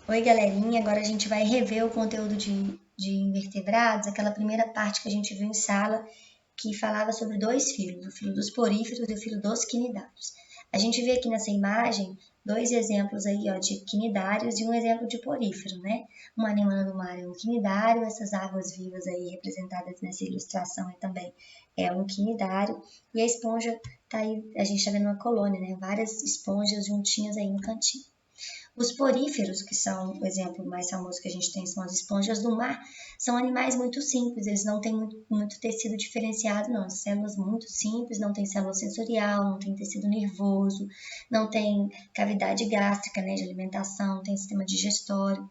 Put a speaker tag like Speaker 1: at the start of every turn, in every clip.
Speaker 1: Oi, galerinha. Agora a gente vai rever o conteúdo de invertebrados, aquela primeira parte que a gente viu em sala, que falava sobre dois filos, o filo dos poríferos e o filo dos quinidários. A gente vê aqui nessa imagem dois exemplos aí, ó, de quinidários e um exemplo de porífero, né? Uma animal do mar é um quinidário, essas águas vivas aí representadas nessa ilustração também é um quinidário, e a esponja tá aí, a gente tá vendo uma colônia, né? Várias esponjas juntinhas aí no cantinho. Os poríferos, que são o exemplo mais famoso que a gente tem, são as esponjas do mar, são animais muito simples, eles não têm muito tecido diferenciado, não. As células muito simples, não tem célula sensorial, não tem tecido nervoso, não tem cavidade gástrica, né, de alimentação, não tem sistema digestório.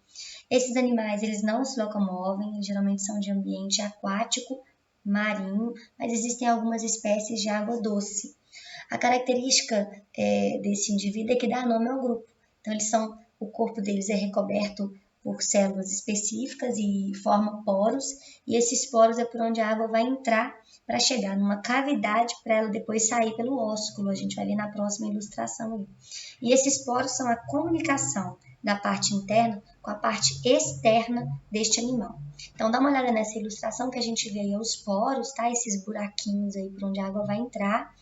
Speaker 1: Esses animais, eles não se locomovem, geralmente são de ambiente aquático, marinho, mas existem algumas espécies de água doce. A característica desse indivíduo é que dá nome ao grupo. Então, o corpo deles é recoberto por células específicas e forma poros, e esses poros é por onde a água vai entrar para chegar numa cavidade para ela depois sair pelo ósculo. A gente vai ver na próxima ilustração aí. E esses poros são a comunicação da parte interna com a parte externa deste animal. Então, dá uma olhada nessa ilustração que a gente vê aí os poros, tá? Esses buraquinhos aí por onde a água vai entrar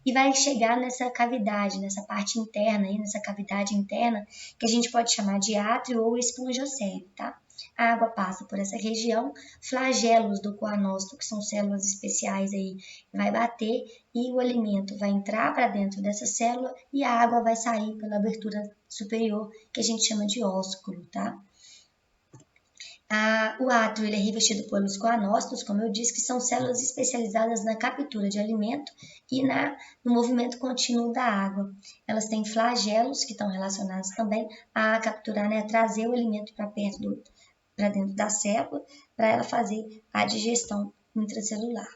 Speaker 1: e vai chegar nessa cavidade, nessa parte interna, aí, nessa cavidade interna, que a gente pode chamar de átrio ou esponjocele, tá? A água passa por essa região, flagelos do coanócito, que são células especiais aí, vai bater e o alimento vai entrar para dentro dessa célula e a água vai sair pela abertura superior, que a gente chama de ósculo, tá? O átrio ele é revestido pelos coanócitos, como eu disse, que são células especializadas na captura de alimento e no movimento contínuo da água. Elas têm flagelos, que estão relacionados também a capturar, né, a trazer o alimento para dentro da célula, para ela fazer a digestão intracelular.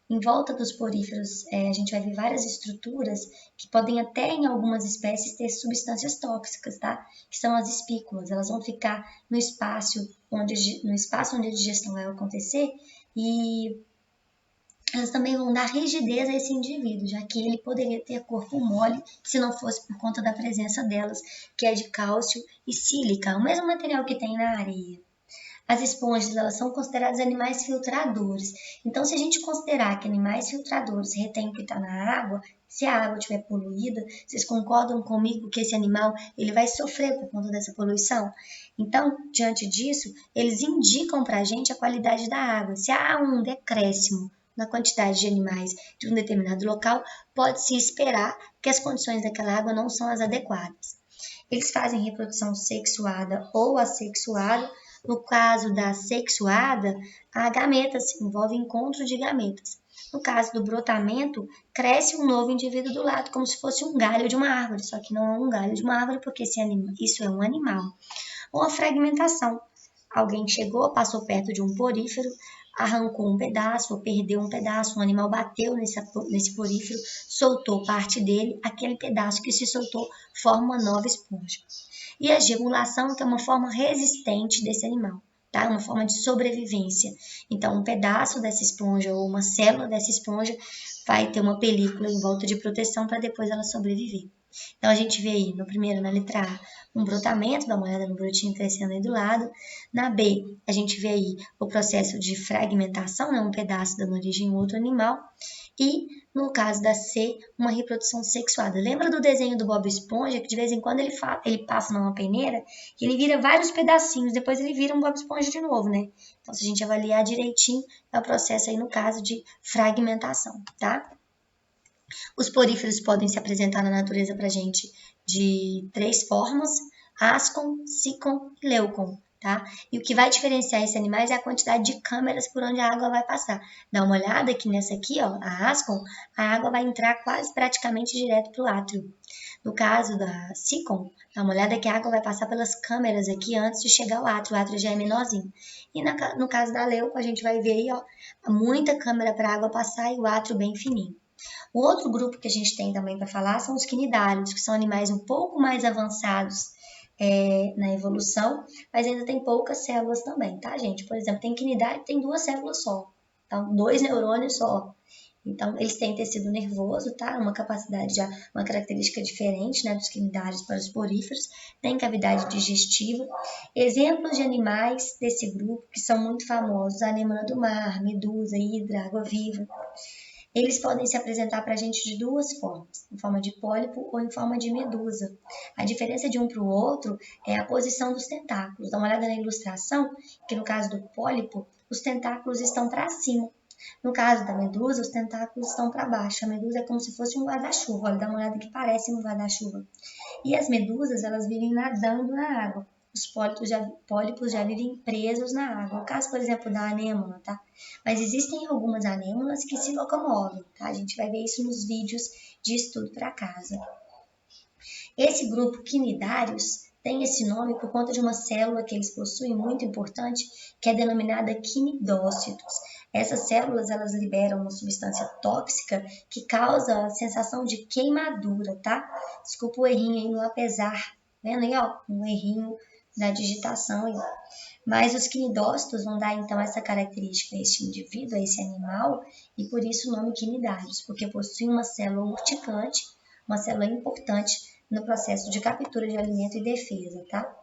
Speaker 1: Em volta dos poríferos, a gente vai ver várias estruturas que podem até, em algumas espécies, ter substâncias tóxicas, tá? Que são as espículas. Elas vão ficar no espaço onde a digestão vai acontecer e elas também vão dar rigidez a esse indivíduo, já que ele poderia ter corpo mole se não fosse por conta da presença delas, que é de cálcio e sílica, o mesmo material que tem na areia. As esponjas, elas são consideradas animais filtradores. Então, se a gente considerar que animais filtradores retêm o que está na água, se a água estiver poluída, vocês concordam comigo que esse animal ele vai sofrer por conta dessa poluição? Então, diante disso, eles indicam para a gente a qualidade da água. Se há um decréscimo na quantidade de animais de um determinado local, pode-se esperar que as condições daquela água não são as adequadas. Eles fazem reprodução sexuada ou assexuada. No caso da sexuada, a gameta se envolve encontro de gametas. No caso do brotamento, cresce um novo indivíduo do lado, como se fosse um galho de uma árvore, só que não é um galho de uma árvore, porque isso é um animal. Ou a fragmentação. Alguém chegou, passou perto de um porífero, arrancou um pedaço ou perdeu um pedaço, um animal bateu nesse porífero, soltou parte dele, aquele pedaço que se soltou forma uma nova esponja. E a gemulação, que é uma forma resistente desse animal, tá? Uma forma de sobrevivência. Então, um pedaço dessa esponja ou uma célula dessa esponja vai ter uma película em volta de proteção para depois ela sobreviver. Então, a gente vê aí, no primeiro, na letra A, um brotamento, dá uma olhada no brotinho crescendo aí do lado. Na B, a gente vê aí o processo de fragmentação, né, um pedaço dando origem a outro animal. E, no caso da C, uma reprodução sexuada. Lembra do desenho do Bob Esponja, que de vez em quando ele passa numa peneira e ele vira vários pedacinhos, depois ele vira um Bob Esponja de novo, né? Então, se a gente avaliar direitinho, é o processo aí no caso de fragmentação, tá? Os poríferos podem se apresentar na natureza para a gente de três formas: ascom, sicom e leucon. Tá? E o que vai diferenciar esses animais é a quantidade de câmeras por onde a água vai passar. Dá uma olhada aqui nessa aqui, ó, a ascom, a água vai entrar quase praticamente direto para o átrio. No caso da sicom, dá uma olhada que a água vai passar pelas câmeras aqui antes de chegar ao átrio. O átrio já é menorzinho. E no caso da leuco, a gente vai ver aí, ó, muita câmera para a água passar e o átrio bem fininho. O outro grupo que a gente tem também para falar são os quinidários, que são animais um pouco mais avançados na evolução, mas ainda tem poucas células também, tá, gente? Por exemplo, tem quinidário que tem 2 células só, então 2 neurônios só. Então, eles têm tecido nervoso, tá? Uma característica diferente, né, dos quinidários para os poríferos, tem cavidade digestiva. Exemplos de animais desse grupo que são muito famosos: a anêmona do mar, medusa, hidra, água-viva. Eles podem se apresentar para a gente de duas formas, em forma de pólipo ou em forma de medusa. A diferença de um para o outro é a posição dos tentáculos. Dá uma olhada na ilustração, que no caso do pólipo, os tentáculos estão para cima. No caso da medusa, os tentáculos estão para baixo. A medusa é como se fosse um guarda-chuva. Olha, dá uma olhada que parece um guarda-chuva. E as medusas, elas vivem nadando na água. Os pólipos já vivem presos na água. O caso, por exemplo, da anêmona, tá? Mas existem algumas anêmonas que se locomovem, tá? A gente vai ver isso nos vídeos de estudo para casa. Esse grupo quinidários tem esse nome por conta de uma célula que eles possuem muito importante, que é denominada quinidócitos. Essas células, elas liberam uma substância tóxica que causa a sensação de queimadura, tá? Desculpa o errinho aí no apesar, vendo aí, ó, um errinho da digitação aí. Mas os quinidócitos vão dar então essa característica a este indivíduo, a esse animal, e por isso o nome quinidários, porque possui uma célula urticante, uma célula importante no processo de captura de alimento e defesa, tá?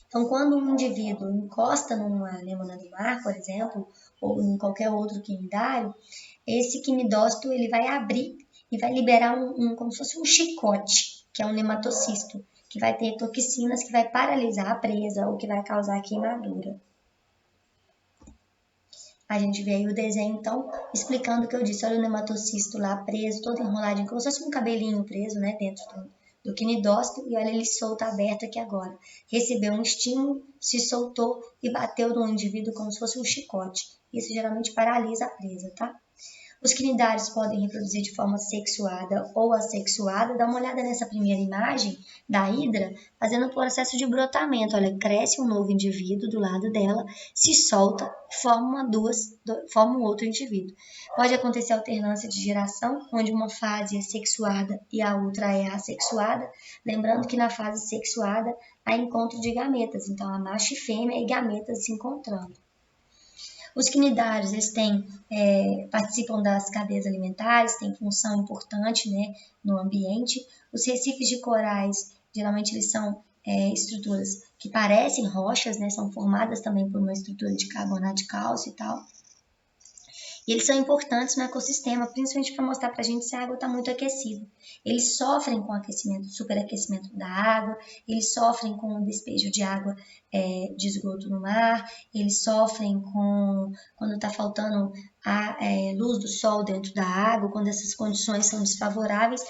Speaker 1: Então, quando um indivíduo encosta numa anêmona do mar, por exemplo, ou em qualquer outro quinidário, esse quinidócito ele vai abrir e vai liberar como se fosse um chicote, que é um nematocisto, que vai ter toxinas que vai paralisar a presa ou que vai causar queimadura. A gente vê aí o desenho, então, explicando o que eu disse. Olha o nematocisto lá preso, todo enroladinho, como se fosse um cabelinho preso, né, dentro do quinidócito. E olha ele solto, aberto aqui agora. Recebeu um estímulo, se soltou e bateu no indivíduo como se fosse um chicote. Isso geralmente paralisa a presa, tá? Os quinidários podem reproduzir de forma sexuada ou assexuada. Dá uma olhada nessa primeira imagem da hidra, fazendo o processo de brotamento. Olha, cresce um novo indivíduo do lado dela, se solta, forma um outro indivíduo. Pode acontecer alternância de geração, onde uma fase é sexuada e a outra é assexuada. Lembrando que na fase sexuada há encontro de gametas, então a macho e fêmea e gametas se encontrando. Os quinidários, eles participam das cadeias alimentares, têm função importante, né, no ambiente. Os recifes de corais, geralmente eles são estruturas que parecem rochas, né, são formadas também por uma estrutura de carbonato de cálcio e tal. E eles são importantes no ecossistema, principalmente para mostrar para a gente se a água está muito aquecida. Eles sofrem com o superaquecimento da água, eles sofrem com o despejo de água de esgoto no mar, eles sofrem quando está faltando a luz do sol dentro da água, quando essas condições são desfavoráveis.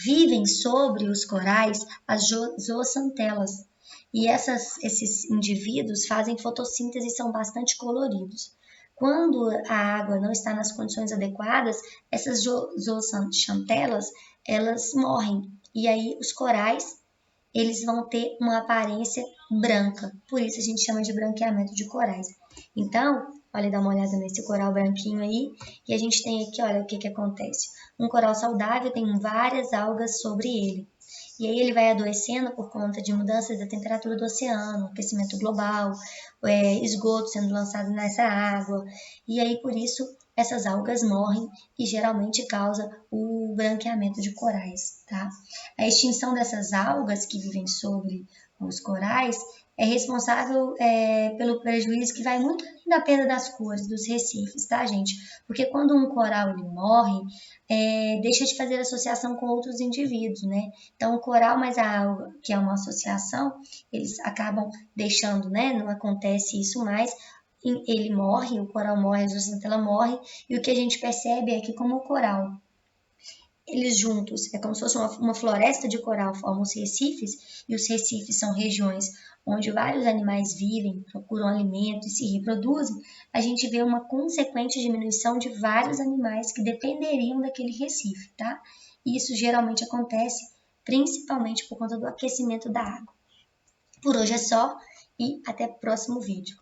Speaker 1: Vivem sobre os corais as zooxantelas. E esses indivíduos fazem fotossíntese e são bastante coloridos. Quando a água não está nas condições adequadas, essas zooxantelas, elas morrem. E aí os corais, eles vão ter uma aparência branca. Por isso a gente chama de branqueamento de corais. Então, olha, dá uma olhada nesse coral branquinho aí. E a gente tem aqui, olha o que acontece. Um coral saudável tem várias algas sobre ele. E aí ele vai adoecendo por conta de mudanças da temperatura do oceano, aquecimento global, esgoto sendo lançado nessa água. E aí, por isso, essas algas morrem e geralmente causa o branqueamento de corais, tá? A extinção dessas algas que vivem sobre os corais é responsável pelo prejuízo que vai muito além da perda das cores dos recifes, tá, gente? Porque quando um coral ele morre, deixa de fazer associação com outros indivíduos, né? Então, o coral mais a alga, que é uma associação, eles acabam deixando, né? Não acontece isso mais. Ele morre, o coral morre, a zooxantela morre, e o que a gente percebe é que como o coral, eles juntos, é como se fosse uma floresta de coral, formam os recifes, e os recifes são regiões onde vários animais vivem, procuram alimento e se reproduzem, a gente vê uma consequente diminuição de vários animais que dependeriam daquele recife, tá? E isso geralmente acontece principalmente por conta do aquecimento da água. Por hoje é só e até o próximo vídeo.